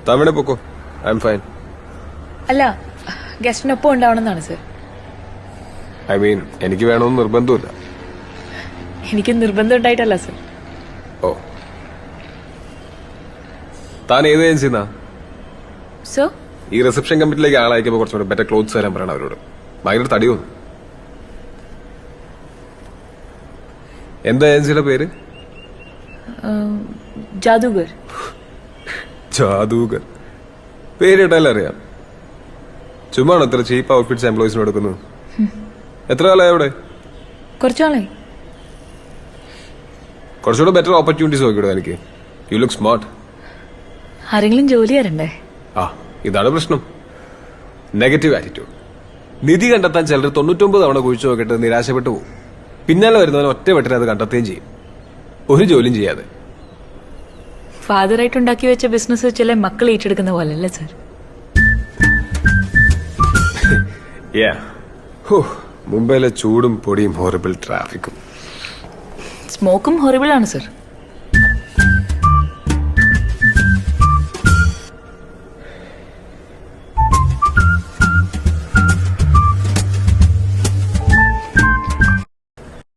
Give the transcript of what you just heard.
തമിഴ് പൊക്കോ, I am fine. അല്ല, ഗസ്റ്റിനൊപ്പം ഉണ്ടാവണമെന്നാണ് sir. I mean എനിക്ക് വേണമെന്ന് നിർബന്ധമില്ല. എനിക്ക് നിർബന്ധം ഉണ്ടായിട്ടല്ല സർ. ഓ, താൻ ഏത് ഏജൻസിന്നാ? സോ ഈ റിസപ്ഷൻ കമ്മിറ്റിയിലേക്ക് ആളയക്കുമ്പോൾ കുറച്ചുകൂടെ ബെറ്റർ ക്ലോത്ത്സ് തരാൻ പറയണം അവരോട്. ഭയങ്കര തടി തോന്നും. എന്താ ഏജൻസിയുടെ പേര്? ജാദൂഗർ. ജാദൂഗർ പേരിട്ടാലും അറിയാം. ചുമ്മാണോ ഇത്ര ചീപ്പ് ഔട്ട്ഫിറ്റ്സ് എംപ്ലോയീസിന് കൊടുക്കുന്നത്? എത്ര കാലമായി അവിടെ? കുറച്ചാളായി. കുറച്ചുകൂടെ ബെറ്റർ ഓപ്പർച്യൂണിറ്റീസ് നോക്കിയിടുക എനിക്ക്. You look smart. ആരെങ്കിലും ജോലി തരണ്ടേ? ആ, ഇതാണ് പ്രശ്നം. Negative attitude. നിധി കണ്ടെത്താൻ ചിലർ 99 തവണ കുഴിച്ചു നോക്കിയിട്ട് നിരാശപ്പെട്ടു പോകും. പിന്നാലെ വരുന്നവൻ ഒറ്റ വെട്ടിനെ അത് കണ്ടെത്തുകയും ചെയ്യും, ഒരു ജോലിയും ചെയ്യാതെ. ഫാദറായിട്ട് ഉണ്ടാക്കി വെച്ച ബിസിനസ് ചില മക്കൾ ഏറ്റെടുക്കുന്ന പോലല്ലേ സർ? മുംബൈയിലെ ചൂടും പൊടിയും ഹോറിബിൾ ട്രാഫിക്കും. സ്മോക്കും ഹൊറിബിൾ ആണ് സർ.